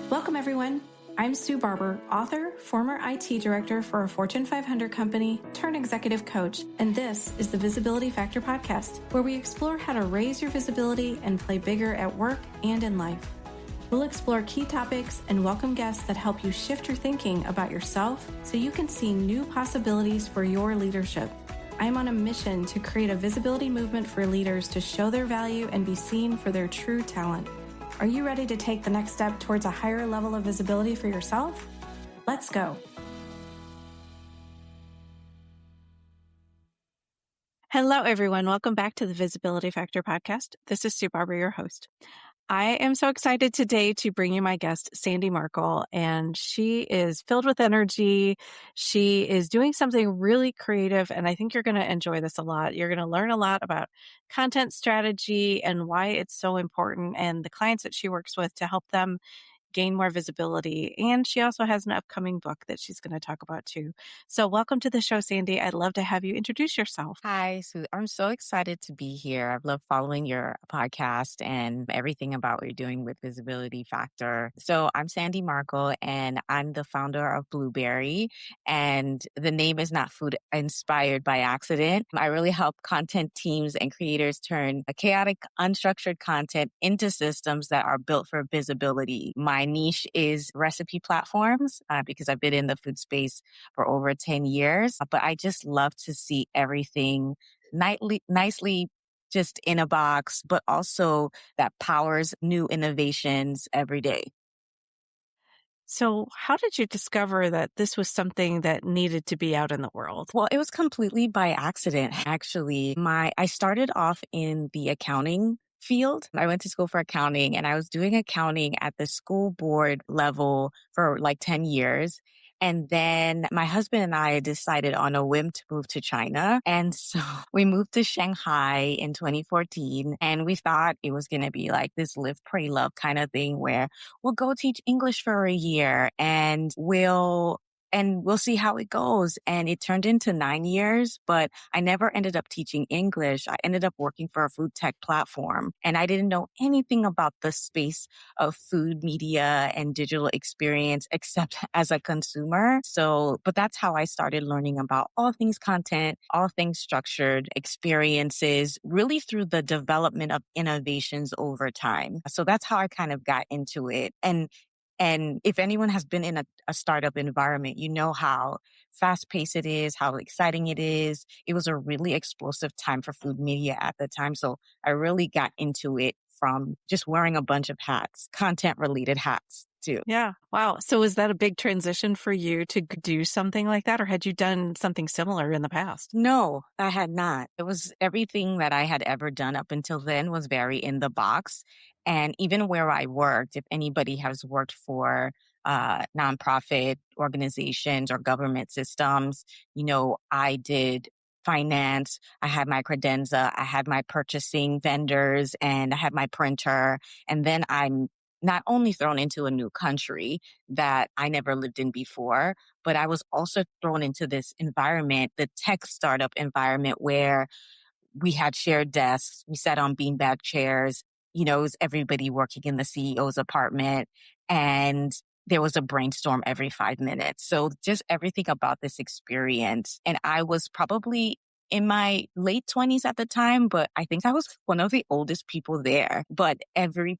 Welcome, everyone. I'm Sue Barber, author, former IT director for a Fortune 500 company, turned executive coach, and this is the Visibility Factor podcast, where we explore how to raise your visibility and play bigger at work and in life. We'll explore key topics and welcome guests that help you shift your thinking about yourself so you can see new possibilities for your leadership. I'm on a mission to create a visibility movement for leaders to show their value and be seen for their true talent. Are you ready to take the next step towards a higher level of visibility for yourself? Let's go. Hello, everyone. Welcome back to the Visibility Factor podcast. This is Sue Barber, your host. I am so excited today to bring you my guest, Sandie Markle, and she is filled with energy. She is doing something really creative, and I think you're going to enjoy this a lot. You're going to learn a lot about content strategy and why it's so important and the clients that she works with to help them gain more visibility. And she also has an upcoming book that she's going to talk about too. So welcome to the show, Sandie. I'd love to have you introduce yourself. Hi, Sue. I'm so excited to be here. I've loved following your podcast and everything about what you're doing with Visibility Factor. So I'm Sandie Markle, and I'm the founder of Blueberri. And the name is not food inspired by accident. I really help content teams and creators turn a chaotic, unstructured content into systems that are built for visibility. My niche is recipe platforms because I've been in the food space for over 10 years, but I just love to see everything nicely just in a box, but also that powers new innovations every day. So how did you discover that this was something that needed to be out in the world? Well, it was completely by accident, actually. I started off in the accounting field. I went to school for accounting, and I was doing accounting at the school board level for like 10 years. And then my husband and I decided on a whim to move to China. And so we moved to Shanghai in 2014, and we thought it was going to be like this live, pray, love kind of thing where we'll go teach English for a year and we'll see how it goes. And it turned into 9 years, but I never ended up teaching English. I ended up working for a food tech platform, and I didn't know anything about the space of food media and digital experience except as a consumer. But that's how I started learning about all things content, all things structured experiences, really through the development of innovations over time. So that's how I kind of got into it. And if anyone has been in a startup environment, you know how fast-paced it is, how exciting it is. It was a really explosive time for food media at the time. So I really got into it from just wearing a bunch of hats, content-related hats too. Yeah. Wow. So was that a big transition for you to do something like that, or had you done something similar in the past? No, I had not. It was everything that I had ever done up until then was very in the box. And even where I worked, if anybody has worked for nonprofit organizations or government systems, I did finance. I had my credenza. I had my purchasing vendors, and I had my printer. And then I'm not only thrown into a new country that I never lived in before, but I was also thrown into this environment, the tech startup environment, where we had shared desks. We sat on beanbag chairs. It was everybody working in the CEO's apartment, and there was a brainstorm every 5 minutes. So just everything about this experience. And I was probably in my late 20s at the time, but I think I was one of the oldest people there. But every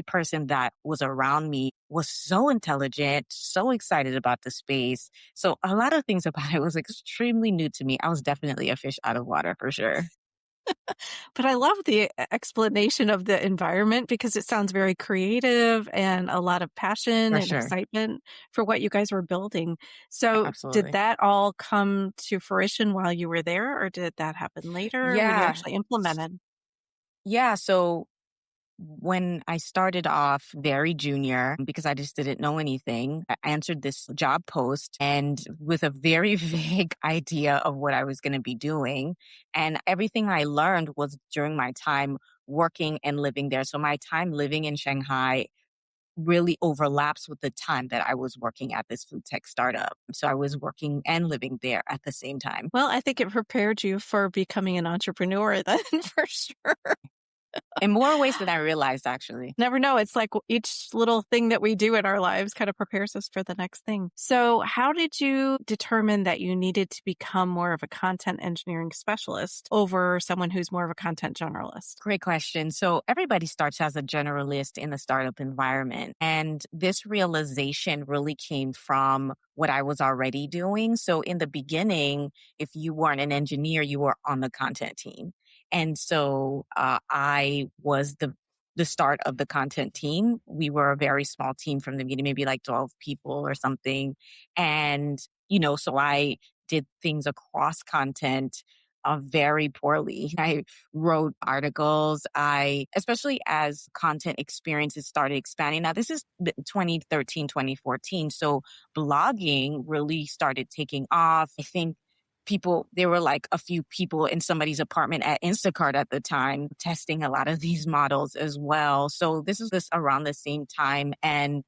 person that was around me was so intelligent, so excited about the space. So a lot of things about it was extremely new to me. I was definitely a fish out of water for sure. But I love the explanation of the environment because it sounds very creative and a lot of passion For and sure. excitement for what you guys were building. So Absolutely. did that all come to fruition while you were there, or did that happen later when you Yeah. actually implemented? Yeah. So when I started off very junior, because I just didn't know anything, I answered this job post and with a very vague idea of what I was going to be doing. And everything I learned was during my time working and living there. So my time living in Shanghai really overlaps with the time that I was working at this food tech startup. So I was working and living there at the same time. Well, I think it prepared you for becoming an entrepreneur then for sure. In more ways than I realized, actually. Never know. It's like each little thing that we do in our lives kind of prepares us for the next thing. So how did you determine that you needed to become more of a content engineering specialist over someone who's more of a content generalist? Great question. So everybody starts as a generalist in the startup environment. And this realization really came from what I was already doing. So in the beginning, if you weren't an engineer, you were on the content team. And so I was the start of the content team. We were a very small team from the beginning, maybe like 12 people or something. And, so I did things across content very poorly. I wrote articles. Especially as content experiences started expanding. Now, this is 2013, 2014. So blogging really started taking off. I think there were like a few people in somebody's apartment at Instacart at the time testing a lot of these models as well. So this is this around the same time. And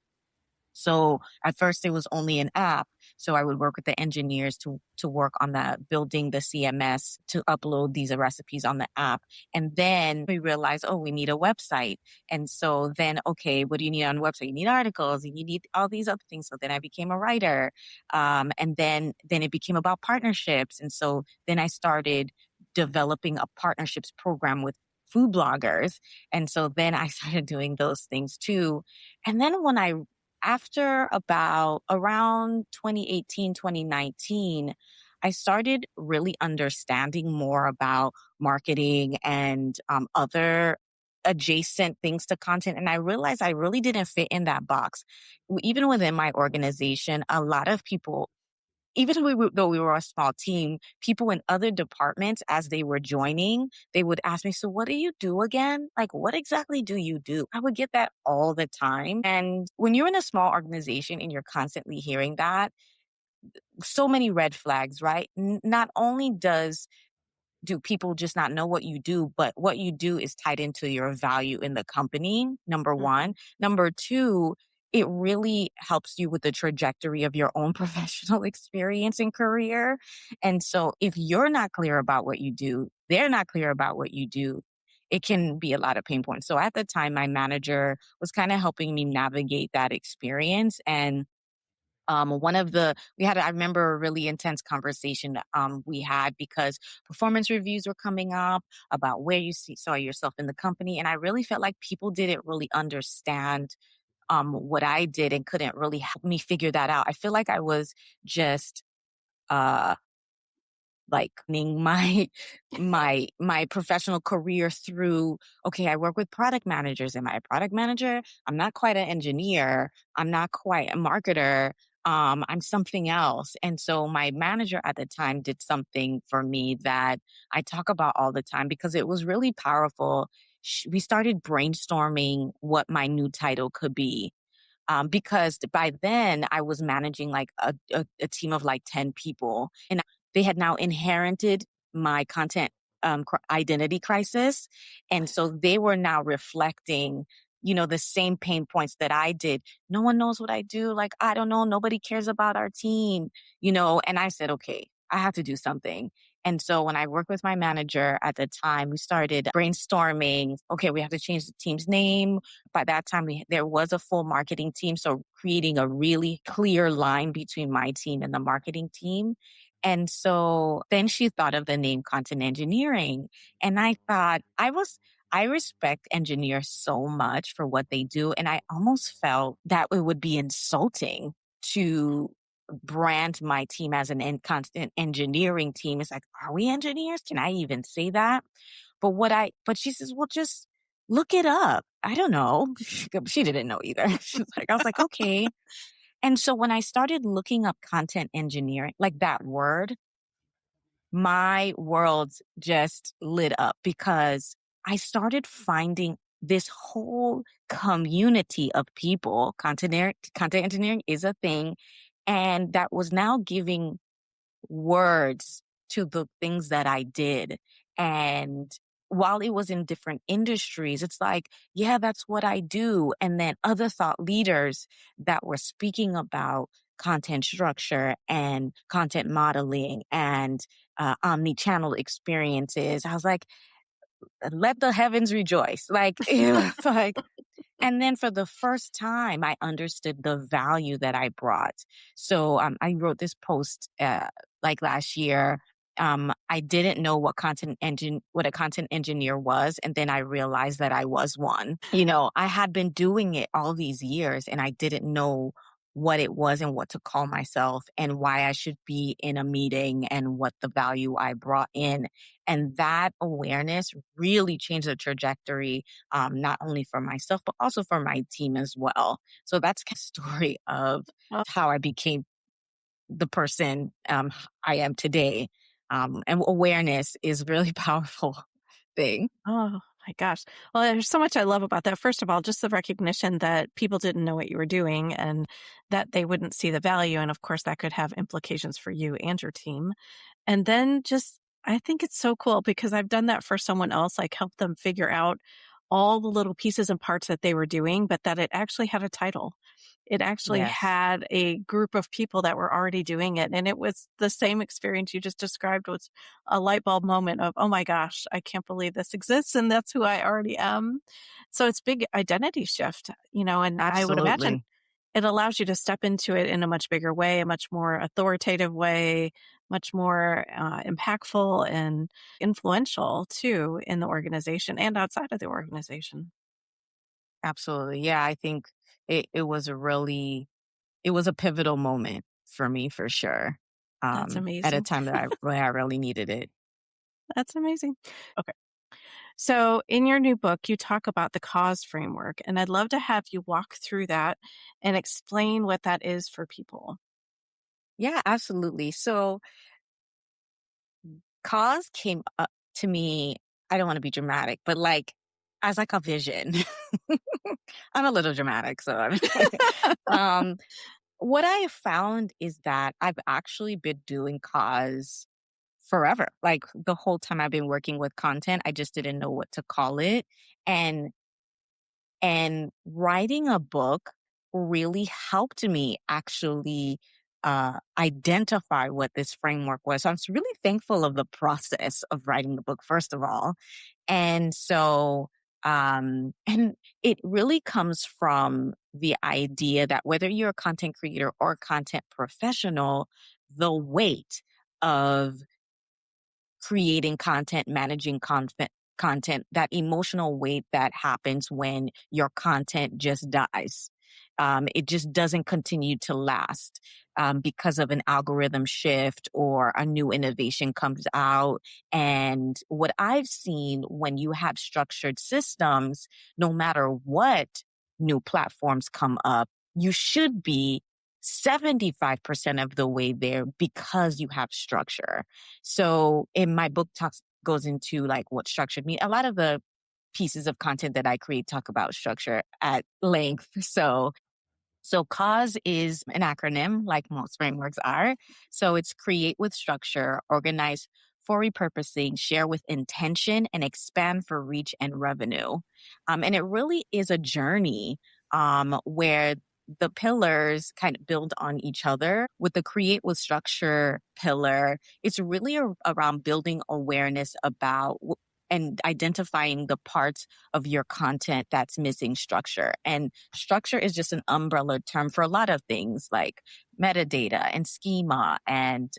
so at first it was only an app. So I would work with the engineers to work on that, building the CMS to upload these recipes on the app. And then we realized, oh, we need a website. And so then, okay, what do you need on a website? You need articles and you need all these other things. So then I became a writer. And then it became about partnerships. And so then I started developing a partnerships program with food bloggers. And so then I started doing those things too. And then after about around 2018, 2019, I started really understanding more about marketing and other adjacent things to content. And I realized I really didn't fit in that box. Even within my organization, a lot of people, though we were a small team, people in other departments, as they were joining, they would ask me, so what do you do again? Like, what exactly do you do? I would get that all the time. And when you're in a small organization and you're constantly hearing that, so many red flags, right? Not only do people just not know what you do, but what you do is tied into your value in the company, number one. Number two, it really helps you with the trajectory of your own professional experience and career. And so if you're not clear about what you do, they're not clear about what you do, it can be a lot of pain points. So at the time, my manager was kind of helping me navigate that experience. And I remember a really intense conversation we had because performance reviews were coming up about where saw yourself in the company. And I really felt like people didn't really understand what I did and couldn't really help me figure that out. I feel like I was just, uh, like my professional career through, okay, I work with product managers. Am I a product manager? I'm not quite an engineer. I'm not quite a marketer. I'm something else. And so my manager at the time did something for me that I talk about all the time because it was really powerful. We started brainstorming what my new title could be. Because by then I was managing like a team of like 10 people, and they had now inherited my content identity crisis. And so they were now reflecting, the same pain points that I did. No one knows what I do. Like, I don't know. Nobody cares about our team, and I said, okay, I have to do something. And so when I worked with my manager at the time, we started brainstorming. Okay, we have to change the team's name. By that time, there was a full marketing team. So creating a really clear line between my team and the marketing team. And so then she thought of the name content engineering. And I thought I respect engineers so much for what they do. And I almost felt that it would be insulting to brand my team as an content engineering team. It's like, are we engineers? Can I even say that? But she says, well, just look it up. I don't know. She didn't know either. I was like, okay. And so when I started looking up content engineering, like that word, my world just lit up because I started finding this whole community of people. Content engineering is a thing. And that was now giving words to the things that I did. And while it was in different industries, it's like, yeah, that's what I do. And then other thought leaders that were speaking about content structure and content modeling and omni-channel experiences. I was like, let the heavens rejoice. Like, ew, like, and then for the first time, I understood the value that I brought. So I wrote this post like last year. I didn't know what a content engineer was, and then I realized that I was one. I had been doing it all these years, and I didn't know what it was and what to call myself and why I should be in a meeting and what the value I brought in. And that awareness really changed the trajectory, not only for myself, but also for my team as well. So that's the story of Oh, how I became the person I am today. And awareness is a really powerful thing. oh my gosh. Well, there's so much I love about that. First of all, just the recognition that people didn't know what you were doing and that they wouldn't see the value. And of course, that could have implications for you and your team. And then I think it's so cool because I've done that for someone else, like help them figure out all the little pieces and parts that they were doing, but that it actually had a title. It actually Yes, had a group of people that were already doing it. And it was the same experience you just described was a light bulb moment of, oh my gosh, I can't believe this exists. And that's who I already am. So it's big identity shift, and I would imagine absolutely. it allows you to step into it in a much bigger way, a much more authoritative way, much more impactful and influential too in the organization and outside of the organization. Absolutely. Yeah, I think it was it was a pivotal moment for me for sure. That's At a amazing. time that where I really needed it. That's amazing. Okay. So in your new book, you talk about the COSE framework, and I'd love to have you walk through that and explain what that is for people. Yeah, absolutely. So cause came up to me, I don't want to be dramatic, but like as like a vision. I'm a little dramatic, so um what I have found is that I've actually been doing cause forever. Like the whole time I've been working with content, I just didn't know what to call it. And writing a book really helped me actually identify what this framework was. So I'm really thankful of the process of writing the book, first of all. And so, and it really comes from the idea that whether you're a content creator or a content professional, the weight of creating content, managing content, that emotional weight that happens when your content just dies. It just doesn't continue to last because of an algorithm shift or a new innovation comes out. And what I've seen when you have structured systems, no matter what new platforms come up, you should be 75% of the way there because you have structure. So in my book goes into like what structured me. A lot of the pieces of content that I create talk about structure at length. So CAUSE is an acronym like most frameworks are. So it's create with structure, organize for repurposing, share with intention, and expand for reach and revenue. And it really is a journey where the pillars kind of build on each other. With the create with structure pillar, it's really around building awareness about and identifying the parts of your content that's missing structure. And structure is just an umbrella term for a lot of things like metadata and schema. And,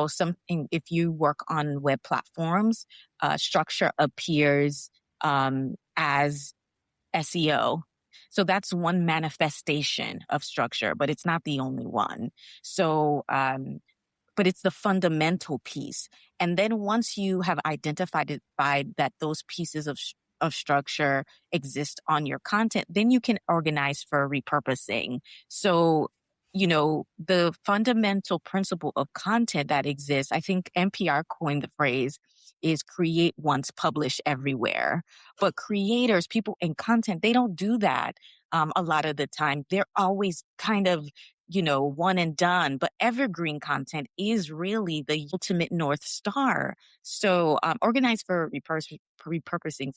something, if you work on web platforms, structure appears as SEO. So that's one manifestation of structure, but it's not the only one. So, but it's the fundamental piece. And then once you have identified that those pieces of structure exist on your content, then you can organize for repurposing. So, the fundamental principle of content that exists, I think NPR coined the phrase, is create once, publish everywhere. But creators, people in content, they don't do that. A lot of the time, they're always kind of one and done, but evergreen content is really the ultimate North Star. So, organize for repurposing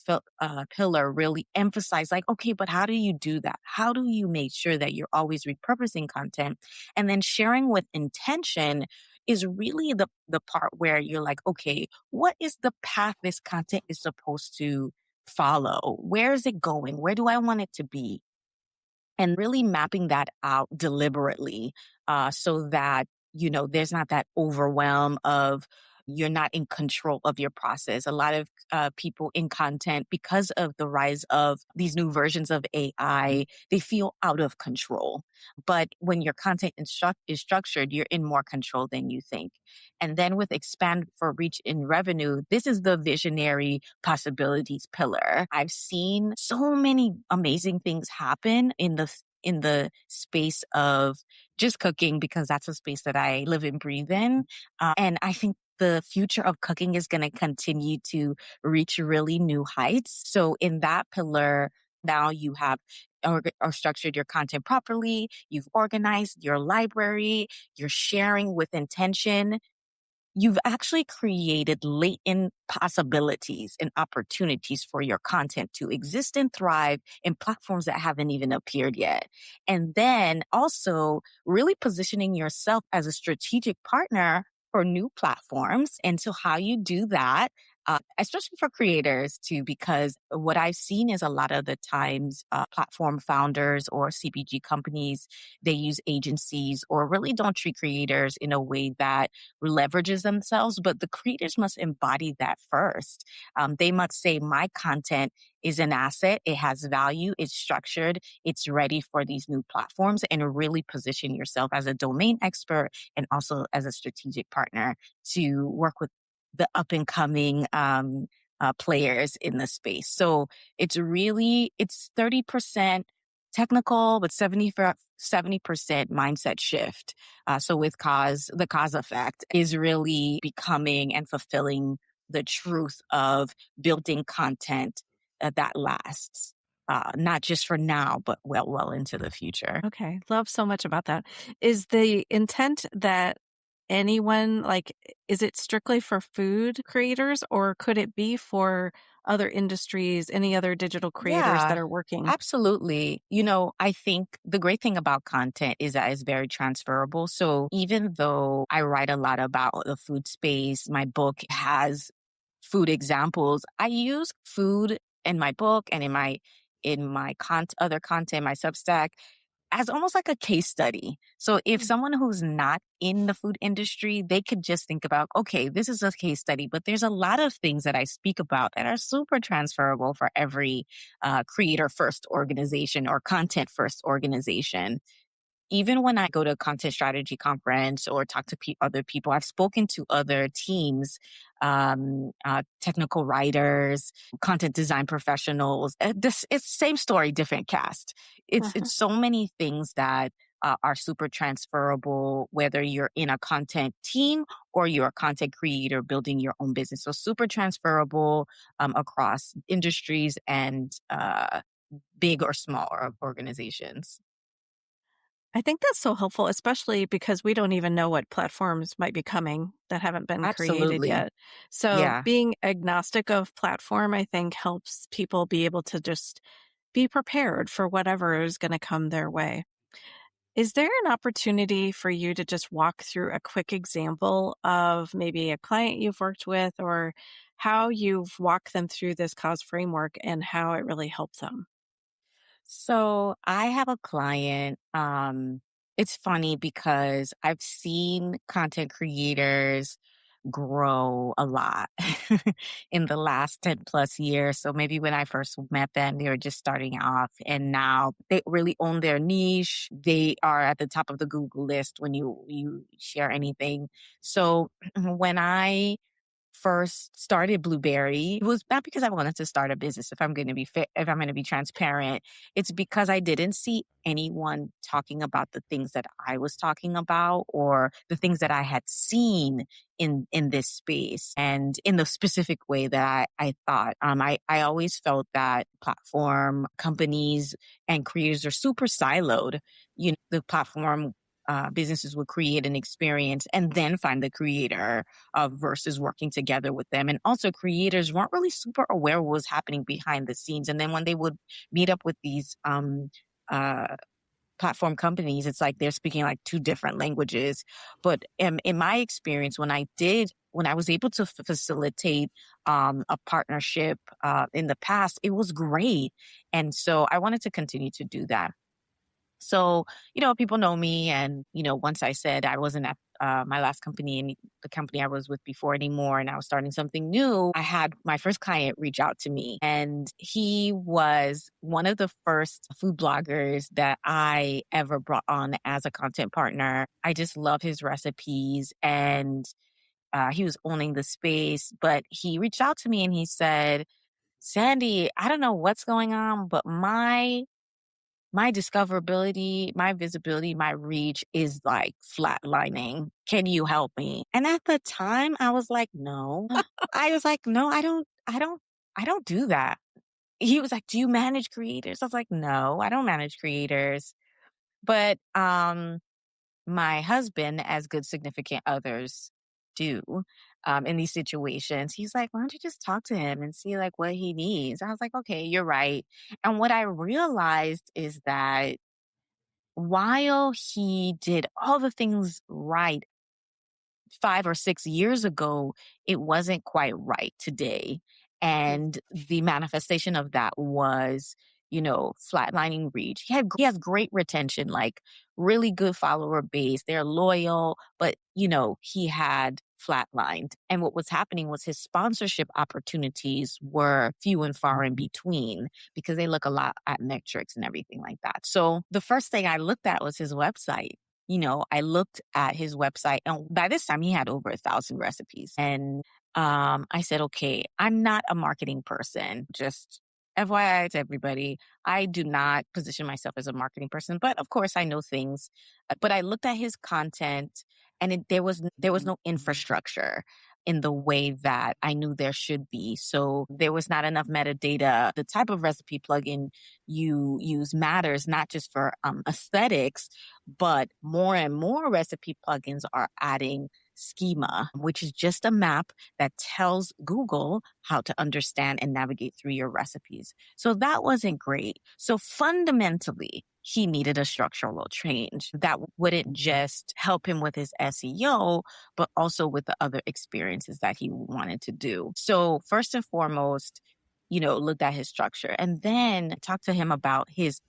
pillar really emphasize like, okay, but how do you do that? How do you make sure that you're always repurposing content? And then sharing with intention is really the part where you're like, okay, what is the path this content is supposed to follow? Where is it going? Where do I want it to be? And really mapping that out deliberately, so that, there's not that overwhelm of you're not in control of your process. A lot of people in content, because of the rise of these new versions of AI, they feel out of control. But when your content is structured, you're in more control than you think. And then with expand for reach in revenue, this is the visionary possibilities pillar. I've seen so many amazing things happen in the space of just cooking, because that's a space that I live and breathe in. And I think the future of cooking is going to continue to reach really new heights. So in that pillar, now you have or structured your content properly. You've organized your library. You're sharing with intention. You've actually created latent possibilities and opportunities for your content to exist and thrive in platforms that haven't even appeared yet. And then also really positioning yourself as a strategic partner for new platforms. And so how you do that, especially for creators too, because what I've seen is a lot of the times platform founders or CPG companies, they use agencies or really don't treat creators in a way that leverages themselves, but the creators must embody that first. They must say, my content is an asset. It has value. It's structured. It's ready for these new platforms, and really position yourself as a domain expert and also as a strategic partner to work with the up and coming players in the space. So it's 30% technical, but 70% mindset shift. So with COSE, the COSE effect is really becoming and fulfilling the truth of building content that lasts, not just for now, but well into the future. Okay. Love so much about that. Is the intent that anyone, like, is it strictly for food creators, or could it be for other industries, any other digital creators that Yeah, are working? absolutely. I think the great thing about content is that it's very transferable. So even though I write a lot about the food space, my book has food examples. I use food in my book and in my other content, my Substack, as almost like a case study. So if someone who's not in the food industry, they could just think about, okay, this is a case study, but there's a lot of things that I speak about that are super transferable for every creator first organization or content first organization. Even when I go to a content strategy conference or talk to other people, I've spoken to other teams, technical writers, content design professionals. It's same story, different cast. It's so many things that are super transferable, whether you're in a content team or you're a content creator building your own business. So super transferable across industries and big or small organizations. I think that's so helpful, especially because we don't even know what platforms might be coming that haven't been created Absolutely. yet. So Yeah. being agnostic of platform, I think, helps people be able to just be prepared for whatever is going to come their way. Is there an opportunity for you to just walk through a quick example of maybe a client you've worked with, or how you've walked them through this COSE framework and how it really helped them? So I have a client. It's funny because I've seen content creators grow a lot in the last 10 plus years. So maybe when I first met them, they were just starting off, and now they really own their niche. They are at the top of the Google list when you share anything. So when I first started Blueberri, it was not because I wanted to start a business. If I'm going to be if I'm going to be transparent, it's because I didn't see anyone talking about the things that I was talking about, or the things that I had seen in this space, and in the specific way that I thought. I always felt that platform companies and creators are super siloed. The platform businesses would create an experience and then find the creator, versus working together with them. And also creators weren't really super aware of what was happening behind the scenes. And then when they would meet up with these uh, platform companies, it's like they're speaking like two different languages. But in my experience, when I was able to facilitate a partnership in the past, it was great. And so I wanted to continue to do that. So, people know me. And, once I said I wasn't at my last company and the company I was with before anymore, and I was starting something new, I had my first client reach out to me. And he was one of the first food bloggers that I ever brought on as a content partner. I just love his recipes, and he was owning the space. But he reached out to me and he said, Sandie, I don't know what's going on, but my discoverability, my visibility, my reach is like flatlining. Can you help me? And at the time I was like, no. I was like, no, I don't do that. He was like, do you manage creators? I was like, no, I don't manage creators. But my husband, as good significant others do, in these situations, he's like, why don't you just talk to him and see like what he needs? I was like, okay, you're right. And what I realized is that while he did all the things right 5 or 6 years ago, it wasn't quite right today. And the manifestation of that was, flatlining reach. He has great retention, like really good follower base. They're loyal, but, he had flatlined. And what was happening was his sponsorship opportunities were few and far in between because they look a lot at metrics and everything like that. So the first thing I looked at was his website. I looked at his website, and by this time he had over 1,000 recipes. And I said, okay, I'm not a marketing person. Just FYI to everybody, I do not position myself as a marketing person, but of course I know things. But I looked at his content, and there was no infrastructure in the way that I knew there should be. So there was not enough metadata. The type of recipe plugin you use matters, not just for aesthetics, but more and more recipe plugins are adding schema, which is just a map that tells Google how to understand and navigate through your recipes. So that wasn't great. So fundamentally, he needed a structural change that wouldn't just help him with his SEO, but also with the other experiences that he wanted to do. So first and foremost, looked at his structure, and then talked to him about his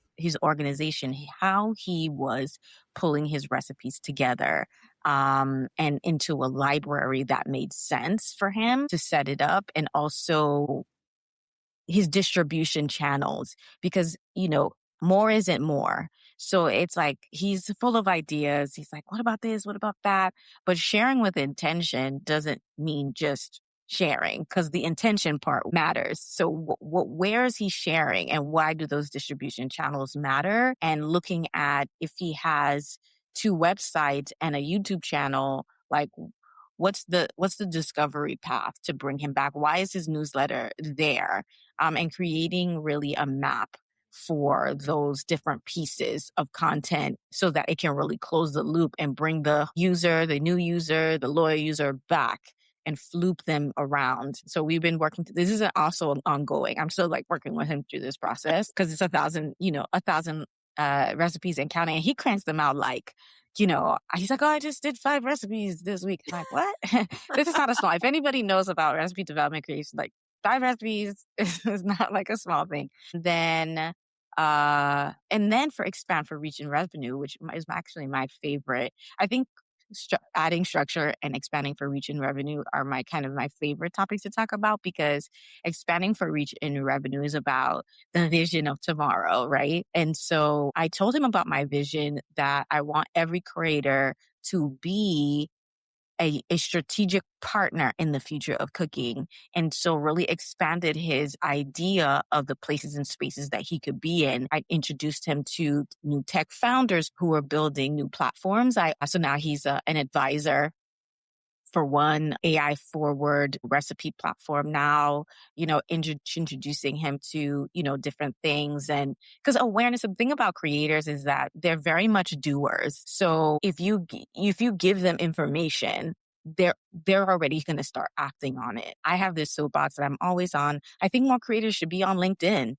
organization, how he was pulling his recipes together, and into a library that made sense for him to set it up, and also his distribution channels, because, more isn't more. So it's like he's full of ideas. He's like, what about this? What about that? But sharing with intention doesn't mean just sharing, because the intention part matters. So where is he sharing, and why do those distribution channels matter? And looking at if he has 2 websites and a YouTube channel, like what's the discovery path to bring him back? Why is his newsletter there? And creating really a map for those different pieces of content so that it can really close the loop and bring the user, the new user, the loyal user back and floop them around. So we've been working, this is also ongoing. I'm still like working with him through this process because it's 1,000 recipes and counting. And he cranks them out like, he's like, oh, I just did 5 recipes this week. I'm like, what? This is not a small, if anybody knows about recipe development creation, like 5 recipes is not like a small thing. Then, and then for expand for reach and revenue, which is actually my favorite. I think adding structure and expanding for reach and revenue are my favorite topics to talk about, because expanding for reach and revenue is about the vision of tomorrow, right? And so I told him about my vision that I want every creator to be a strategic partner in the future of cooking. And so really expanded his idea of the places and spaces that he could be in. I introduced him to new tech founders who are building new platforms. So now he's an advisor for one AI forward recipe platform now, introducing him to, different things. And because awareness, the thing about creators is that they're very much doers. So if you give them information, they're already going to start acting on it. I have this soapbox that I'm always on. I think more creators should be on LinkedIn.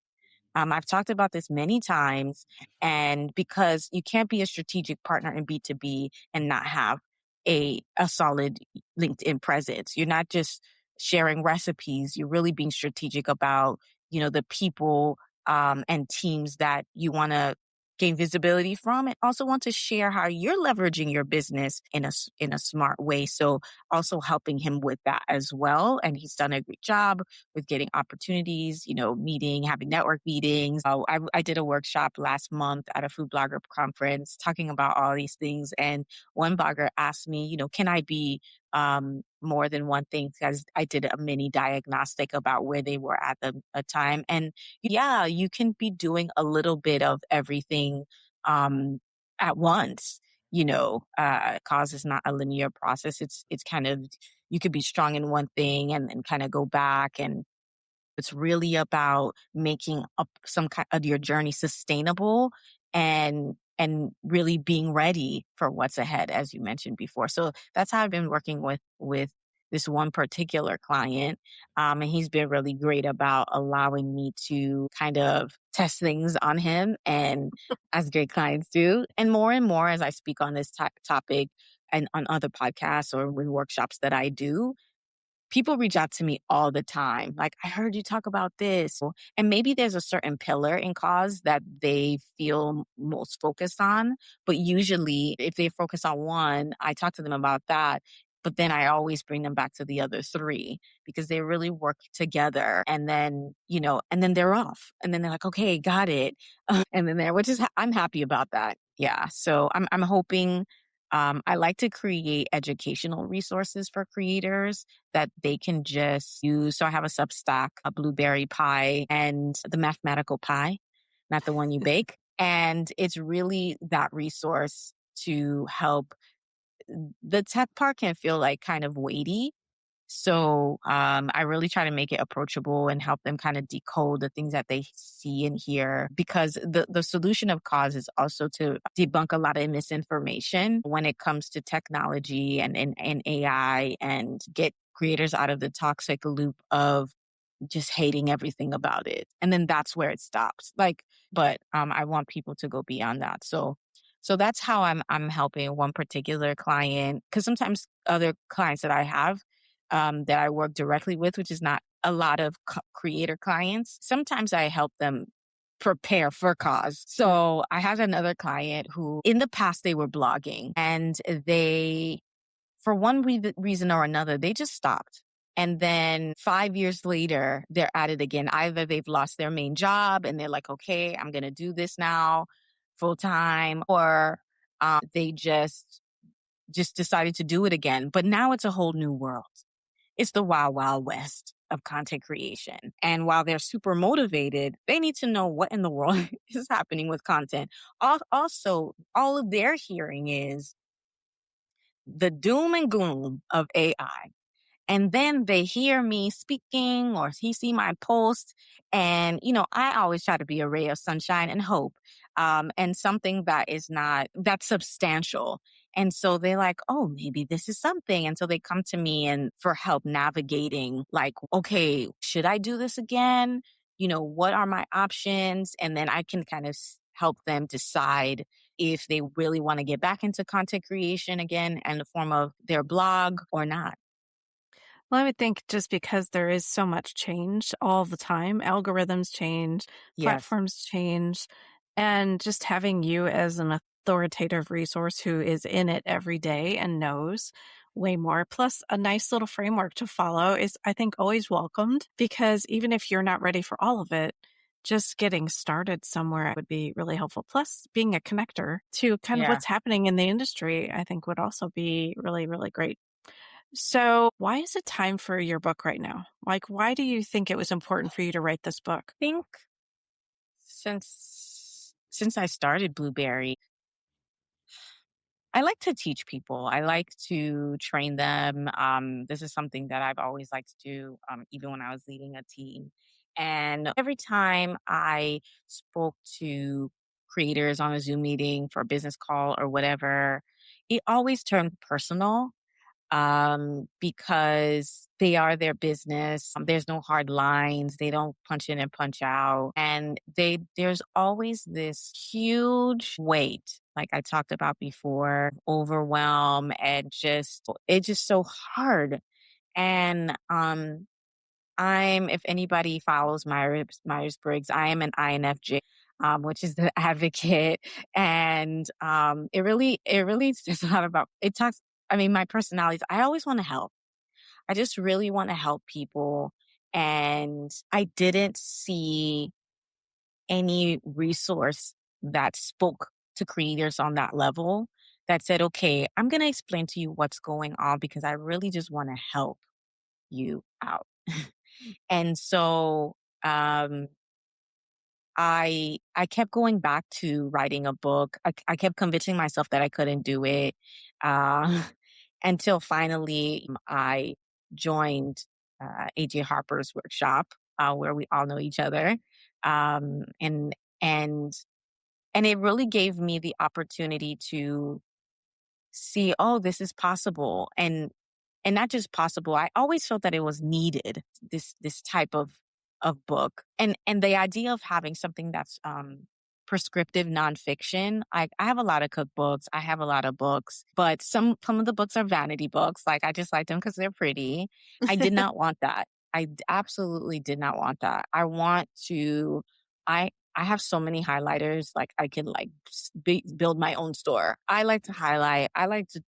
I've talked about this many times, and because you can't be a strategic partner in B2B and not have a solid LinkedIn presence. You're not just sharing recipes, you're really being strategic about, the people and teams that you want to gain visibility from, and also want to share how you're leveraging your business in a smart way. So also helping him with that as well. And he's done a great job with getting opportunities, having network meetings. I did a workshop last month at a food blogger conference talking about all these things. And one blogger asked me, can I be more than one thing? Because I did a mini diagnostic about where they were at a time. And yeah, you can be doing a little bit of everything at once. COSE is not a linear process. It's kind of, you could be strong in one thing and then kind of go back, and it's really about making up some kind of your journey sustainable and really being ready for what's ahead, as you mentioned before. So that's how I've been working with this one particular client. And he's been really great about allowing me to kind of test things on him, and as great clients do. And more as I speak on this topic and on other podcasts or with workshops that I do, people reach out to me all the time. Like, I heard you talk about this. And maybe there's a certain pillar in COSE that they feel most focused on. But usually, if they focus on one, I talk to them about that. But then I always bring them back to the other three because they really work together. And then, and then they're off. And then they're like, okay, got it. And then which is, I'm happy about that. Yeah. So I'm hoping, I like to create educational resources for creators that they can just use. So I have a Substack, a Blueberry pie, and the mathematical pie, not the one you bake. And it's really that resource to help. The tech part can feel like kind of weighty. So I really try to make it approachable and help them kind of decode the things that they see and hear, because the solution of COSE is also to debunk a lot of misinformation when it comes to technology and AI, and get creators out of the toxic loop of just hating everything about it. And then that's where it stops. But I want people to go beyond that. So that's how I'm helping one particular client, because sometimes other clients that I have, that I work directly with, which is not a lot of creator clients, sometimes I help them prepare for COSE. So I had another client who in the past they were blogging, and they, for one reason or another, they just stopped. And then 5 years later, they're at it again. Either they've lost their main job and they're like, okay, I'm going to do this now full time, or they just decided to do it again. But now it's a whole new world. It's the wild, wild west of content creation. And while they're super motivated, they need to know what in the world is happening with content. Also, all of their hearing is the doom and gloom of AI. And then they hear me speaking or he see my post. And, I always try to be a ray of sunshine and hope, and something that is not that substantial. And so they're like, oh, maybe this is something. And so they come to me and for help navigating, like, okay, should I do this again? What are my options? And then I can kind of help them decide if they really want to get back into content creation again in the form of their blog or not. Well, I would think just because there is so much change all the time, algorithms change, Yes. platforms change, and just having you as an authoritative resource who is in it every day and knows way more, plus a nice little framework to follow is, I think, always welcomed, because even if you're not ready for all of it, just getting started somewhere would be really helpful. Plus, being a connector to kind of Yeah. what's happening in the industry, I think would also be really, really great. So, why is it time for your book right now? Like, why do you think it was important for you to write this book? Think since I started Blueberry, I like to teach people. I like to train them. This is something that I've always liked to do, even when I was leading a team. And every time I spoke to creators on a Zoom meeting for a business call or whatever, it always turned personal. because they are their business. There's no hard lines. They don't punch in and punch out. And there's always this huge weight, like I talked about before, overwhelm and it's just so hard. And if anybody follows Myers-Briggs, I am an INFJ, which is the advocate. And it really says a lot about, it talks, I mean, my personality is I always want to help. I just really want to help people. And I didn't see any resource that spoke to creators on that level that said, okay, I'm going to explain to you what's going on because I really just want to help you out. And so um, I kept going back to writing a book. I kept convincing myself that I couldn't do it uh, until finally I joined AJ Harper's workshop, where we all know each other, um, and and and it really gave me the opportunity to see, oh, this is possible, and not just possible. I always felt that it was needed, this type of book. And the idea of having something that's prescriptive nonfiction. I have a lot of cookbooks. I have a lot of books, but some of the books are vanity books. Like I just like them because they're pretty. I did not want that. Absolutely did not want that. I have so many highlighters. Like I could like build my own store. I like to highlight. I like to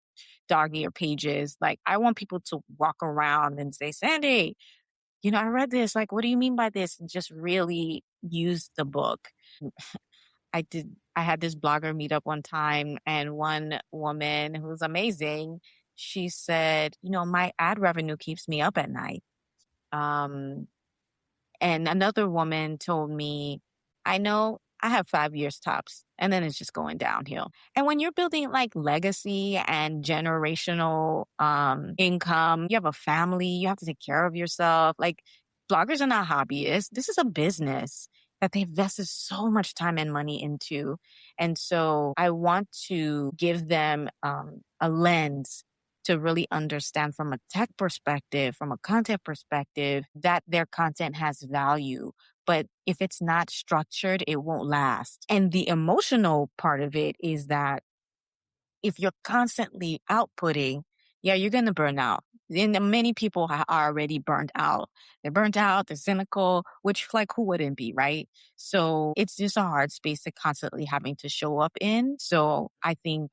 dog ear pages. Like I want people to walk around and say, Sandie, I read this. Like, what do you mean by this? And just really use the book. I had this blogger meetup one time, and one woman who was amazing, she said, my ad revenue keeps me up at night. Um, and another woman told me, I know I have 5 years tops, and then it's just going downhill. And when you're building like legacy and generational income, you have a family, you have to take care of yourself. Like bloggers are not hobbyists. This is a business that they've invested so much time and money into. And so I want to give them a lens to really understand from a tech perspective, from a content perspective, that their content has value. But if it's not structured, it won't last. And the emotional part of it is that if you're constantly outputting, yeah, you're going to burn out. And many people are already burnt out. They're burnt out, they're cynical, which like who wouldn't be, right? So it's just a hard space to constantly having to show up in. So I think,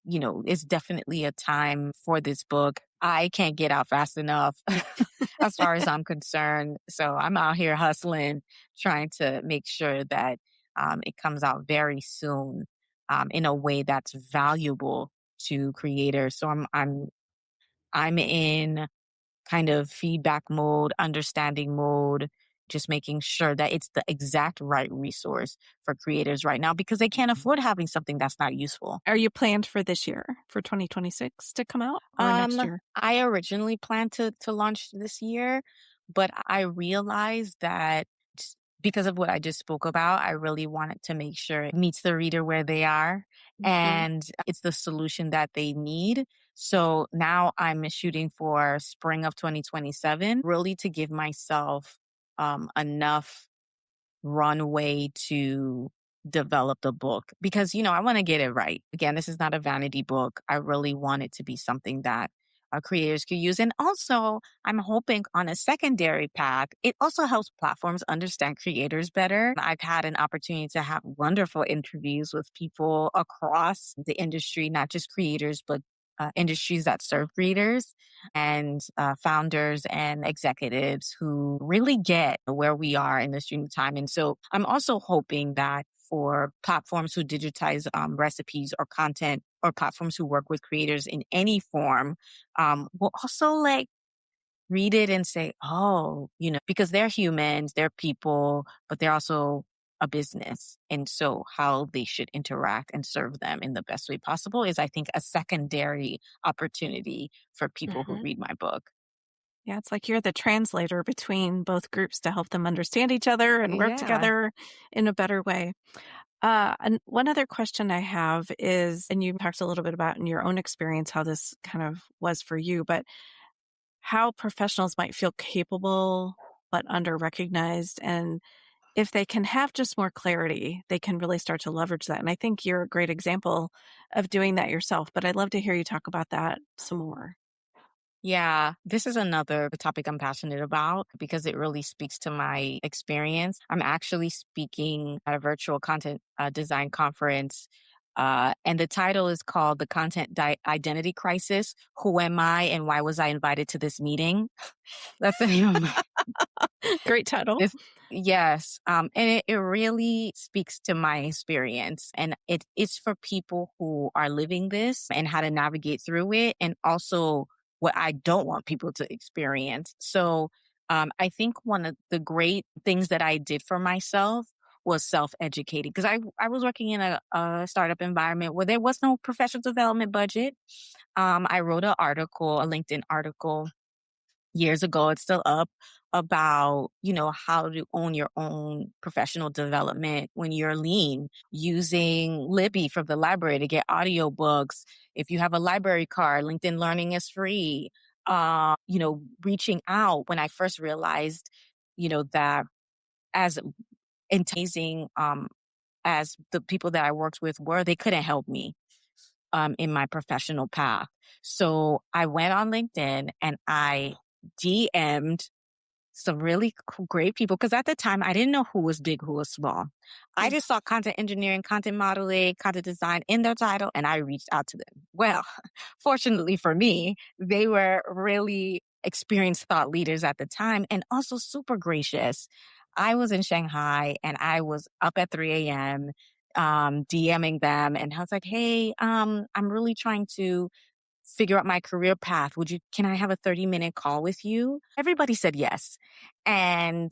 it's definitely a time for this book. I can't get out fast enough as far as I'm concerned. So I'm out here hustling, trying to make sure that it comes out very soon in a way that's valuable to creators. So I'm in kind of feedback mode, understanding mode, just making sure that it's the exact right resource for creators right now because they can't afford having something that's not useful. Are you planned for this year, for 2026 to come out or next year? I originally planned to launch this year, but I realized that because of what I just spoke about, I really wanted to make sure it meets the reader where they are and it's the solution that they need. So now I'm shooting for spring of 2027, really to give myself enough runway to develop the book because, I want to get it right. Again, this is not a vanity book. I really want it to be something that creators could use. And also, I'm hoping on a secondary path, it also helps platforms understand creators better. I've had an opportunity to have wonderful interviews with people across the industry, not just creators, but industries that serve creators and founders and executives who really get where we are in this stream of time. And so I'm also hoping that for platforms who digitize recipes or content or platforms who work with creators in any form, will also like read it and say, oh, because they're humans, they're people, but they're also a business. And so how they should interact and serve them in the best way possible is, I think, a secondary opportunity for people who read my book. Yeah, it's like you're the translator between both groups to help them understand each other and work Yeah. together in a better way. And one other question I have is, and you talked a little bit about in your own experience how this kind of was for you, but how professionals might feel capable but under recognized. And if they can have just more clarity, they can really start to leverage that. And I think you're a great example of doing that yourself, but I'd love to hear you talk about that some more. Yeah, this is another topic I'm passionate about because it really speaks to my experience. I'm actually speaking at a virtual content design conference, and the title is called The Identity Crisis. Who am I and why was I invited to this meeting? That's the name of my Great title. this. Yes, and it really speaks to my experience, and it's for people who are living this and how to navigate through it, and also what I don't want people to experience. So, I think one of the great things that I did for myself was self-educating because I was working in a startup environment where there was no professional development budget. I wrote an article, a LinkedIn article years ago, it's still up, about, how to own your own professional development when you're lean, using Libby from the library to get audiobooks. If you have a library card, LinkedIn Learning is free. Reaching out when I first realized, that as amazing as the people that I worked with were, they couldn't help me in my professional path. So I went on LinkedIn and I DM'd some really great people because at the time I didn't know who was big, who was small. I Yeah. just saw content engineering, content modeling, content design in their title, and I reached out to them. Well, fortunately for me, they were really experienced thought leaders at the time and also super gracious. I was in Shanghai and I was up at 3 a.m. DMing them, and I was like, "Hey, I'm really trying to figure out my career path. Can I have a 30-minute call with you?" Everybody said yes. And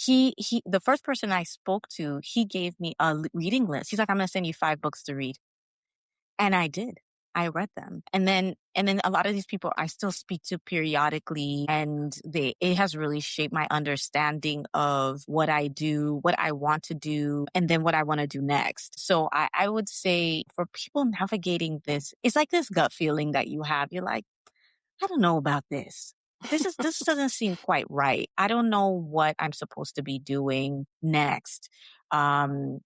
the first person I spoke to, he gave me a reading list. He's like, "I'm going to send you 5 books to read." And I did. I read them. And then a lot of these people I still speak to periodically, and it has really shaped my understanding of what I do, what I want to do, and then what I want to do next. So I would say for people navigating this, it's like this gut feeling that you have. You're like, I don't know about this. This doesn't seem quite right. I don't know what I'm supposed to be doing next. And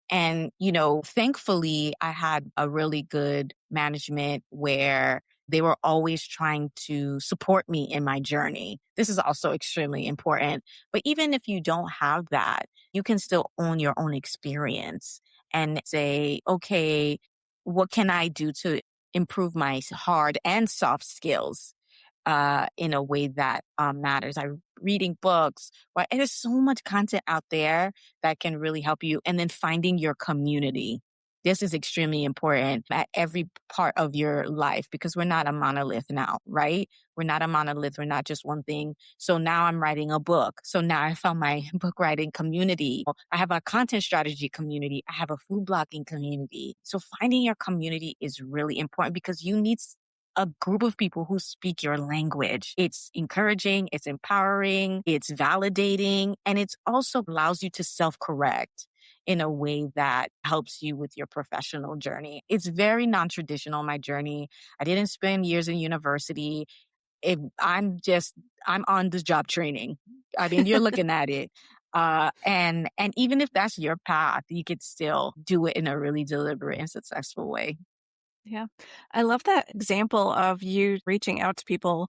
thankfully I had a really good management where they were always trying to support me in my journey. This is also extremely important. But even if you don't have that, you can still own your own experience and say, okay, what can I do to improve my hard and soft skills in a way that matters? I'm reading books, right? And there's so much content out there that can really help you. And then finding your community. This is extremely important at every part of your life because we're not a monolith now, right? We're not a monolith. We're not just one thing. So now I'm writing a book. So now I found my book writing community. I have a content strategy community. I have a food blogging community. So finding your community is really important because you need a group of people who speak your language. It's encouraging, it's empowering, it's validating, and it also allows you to self-correct in a way that helps you with your professional journey. It's very non-traditional, my journey. I didn't spend years in university. I'm on the job training. I mean, you're looking at it. And even if that's your path, you could still do it in a really deliberate and successful way. Yeah. I love that example of you reaching out to people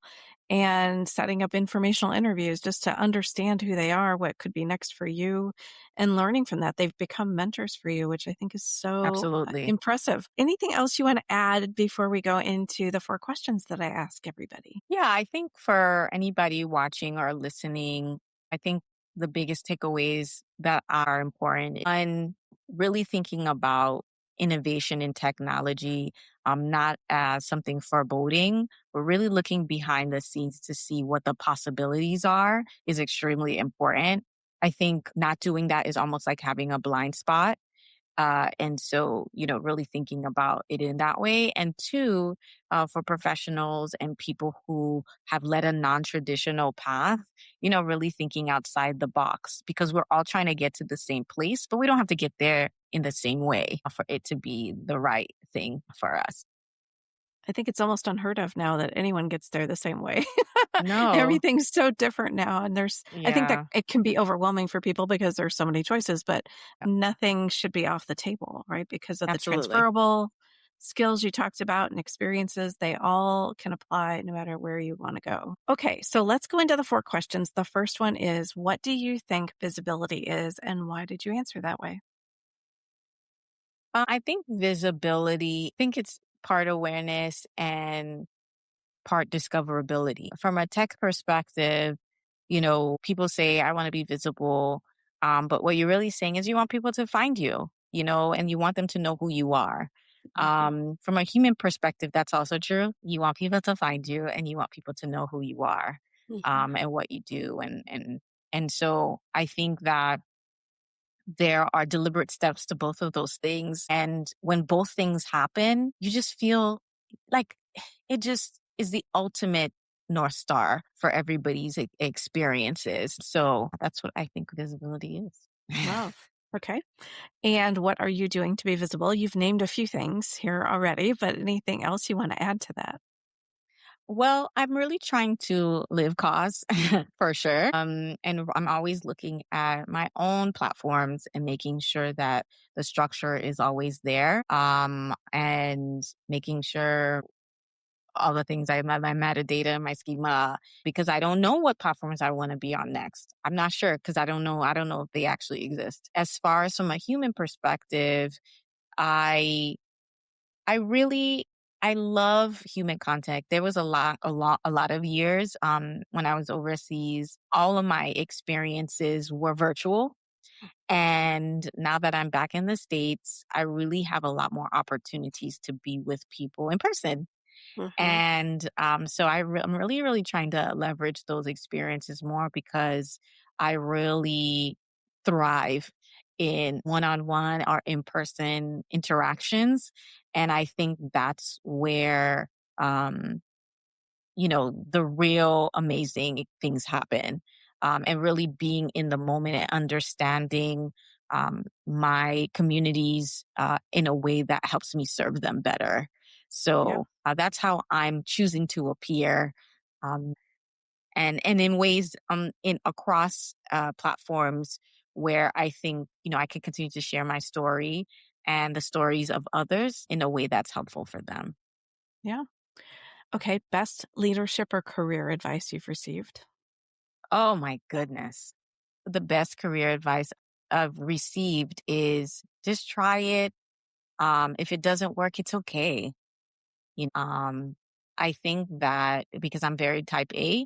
and setting up informational interviews just to understand who they are, what could be next for you, and learning from that. They've become mentors for you, which I think is so Absolutely. impressive. Anything else you want to add before we go into the 4 questions that I ask everybody? Yeah, I think for anybody watching or listening, I think the biggest takeaways that are important and really thinking about innovation in technology, not as something foreboding, but really looking behind the scenes to see what the possibilities are is extremely important. I think not doing that is almost like having a blind spot. And so, really thinking about it in that way. And two, for professionals and people who have led a non-traditional path, really thinking outside the box because we're all trying to get to the same place, but we don't have to get there in the same way for it to be the right thing for us. I think it's almost unheard of now that anyone gets there the same way. No. Everything's so different now, and I think that Yeah, it can be overwhelming for people because there's so many choices, but nothing should be off the table, right? Because of the absolutely. transferable skills you talked about and experiences, they all can apply no matter where you want to go. Okay, so let's go into the 4 questions. The first one is, what do you think visibility is, and why did you answer that way? I think visibility, I think it's part awareness and part discoverability. From a tech perspective, people say, I want to be visible. But what you're really saying is you want people to find you, and you want them to know who you are. Mhm. From a human perspective, that's also true. You want people to find you and you want people to know who you are, Mhm. and what you do. And so I think that there are deliberate steps to both of those things. And when both things happen, you just feel like it just is the ultimate North Star for everybody's experiences. So that's what I think visibility is. Wow. Okay. And what are you doing to be visible? You've named a few things here already, but anything else you want to add to that? Well, I'm really trying to live cause for sure. And I'm always looking at my own platforms and making sure that the structure is always there. And making sure all the things my metadata, my schema, because I don't know what platforms I want to be on next. I'm not sure because I don't know if they actually exist. As far as from a human perspective, I I really I love human contact. There was a lot of years when I was overseas, all of my experiences were virtual. And now that I'm back in the States, I really have a lot more opportunities to be with people in person. Hmm. And so I'm really, really trying to leverage those experiences more because I really thrive in one on one or in person interactions. And I think that's where, um, the real amazing things happen. And really being in the moment and understanding my communities in a way that helps me serve them better. Yeah. So that's how I'm choosing to appear. Um, and in ways in across platforms where I think, I can continue to share my story and the stories of others in a way that's helpful for them. Yeah. Okay. Best leadership or career advice you've received? Oh my goodness. The best career advice I've received is just try it. If it doesn't work, it's okay. I think that because I'm very type A,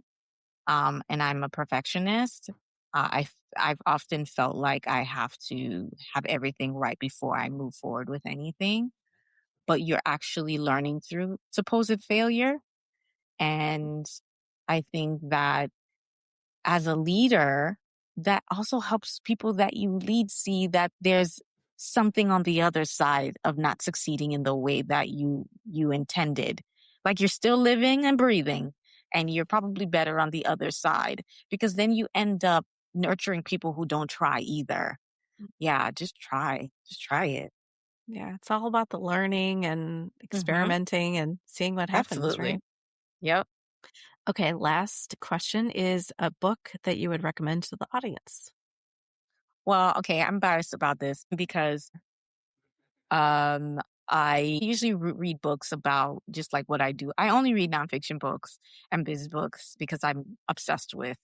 and I'm a perfectionist, I've often felt like I have to have everything right before I move forward with anything. But you're actually learning through supposed failure. And I think that as a leader, that also helps people that you lead see that there's something on the other side of not succeeding in the way that you intended. Like you're still living and breathing and you're probably better on the other side because then you end up nurturing people who don't try either. Yeah, just try. Just try it. Yeah. It's all about the learning and Mhm. experimenting and seeing what happens, right? Absolutely. Yep. Okay. Last question is a book that you would recommend to the audience. Well, okay, I'm embarrassed about this because Um, I usually read books about just like what I do. I only read nonfiction books and business books because I'm obsessed with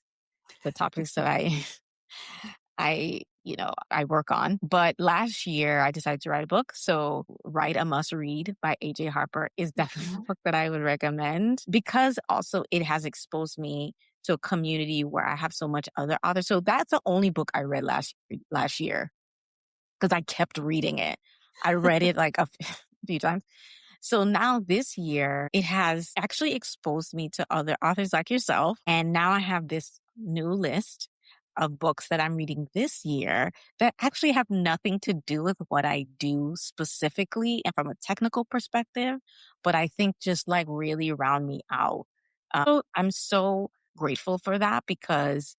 the topics that I work on. But last year I decided to write a book. So Write a Must Read by AJ Harper is definitely a Mhm. book that I would recommend because also it has exposed me to a community where I have so much other authors. So that's the only book I read last year because I kept reading it. I read it like a few times. So now this year, it has actually exposed me to other authors like yourself. And now I have this new list of books that I'm reading this year that actually have nothing to do with what I do specifically and from a technical perspective, but I think just like really round me out. So I'm so grateful for that because,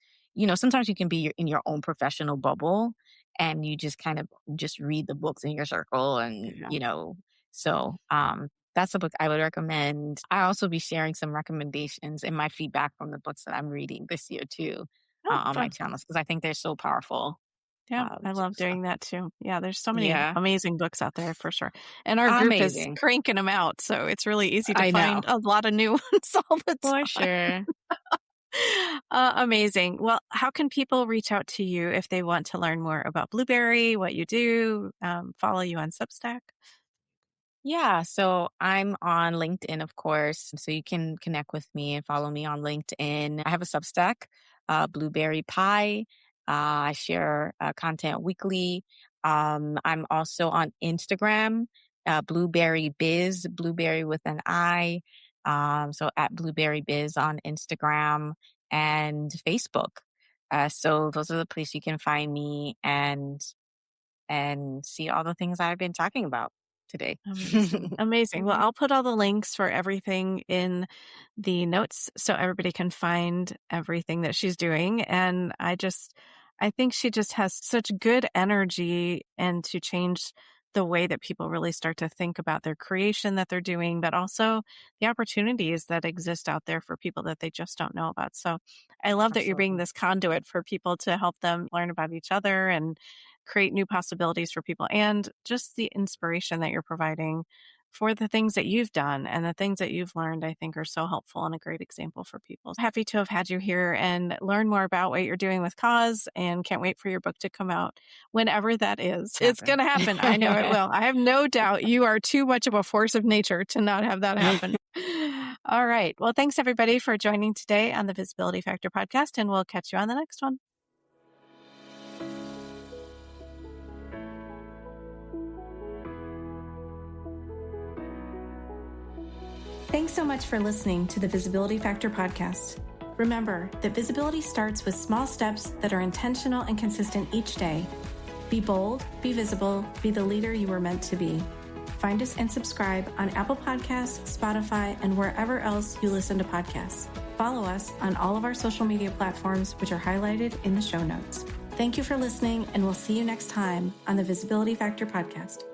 sometimes you can be in your own professional bubble and you just kind of just read the books in your circle and, Yeah. that's a book I would recommend. I also be sharing some recommendations in my feedback from the books that I'm reading this year too, Oh, on my fun. channels because I think they're so powerful. Yeah, I love So, doing that too. Yeah, there's so many yeah, amazing books out there for sure. And our group is amazing. cranking them out, so it's really easy to I know find a lot of new ones all the for time. sure. Amazing. Well, how can people reach out to you if they want to learn more about Blueberri, what you do, follow you on Substack? Yeah, so I'm on LinkedIn, of course. So you can connect with me and follow me on LinkedIn. I have a Substack, Blueberri Pie. I share content weekly. I'm also on Instagram, Blueberri Biz, Blueberry with an I. So at Blueberri Biz on Instagram and Facebook. So those are the places you can find me and see all the things I've been talking about today. Amazing. Amazing. Well, I'll put all the links for everything in the notes so everybody can find everything that she's doing. And I think she just has such good energy and to change the way that people really start to think about their creation that they're doing, but also the opportunities that exist out there for people that they just don't know about. So I love that you're being Absolutely. this conduit for people to help them learn about each other and create new possibilities for people and just the inspiration that you're providing for the things that you've done and the things that you've learned, I think are so helpful and a great example for people. Happy to have had you here and learn more about what you're doing with COSE and can't wait for your book to come out whenever that is. It's going Happen. to happen. I know it will. I have no doubt you are too much of a force of nature to not have that happen. All right. Well, thanks everybody for joining today on the Visibility Factor podcast, and we'll catch you on the next one. Thanks so much for listening to the Visibility Factor podcast. Remember that visibility starts with small steps that are intentional and consistent each day. Be bold, be visible, be the leader you were meant to be. Find us and subscribe on Apple Podcasts, Spotify, and wherever else you listen to podcasts. Follow us on all of our social media platforms, which are highlighted in the show notes. Thank you for listening, and we'll see you next time on the Visibility Factor podcast.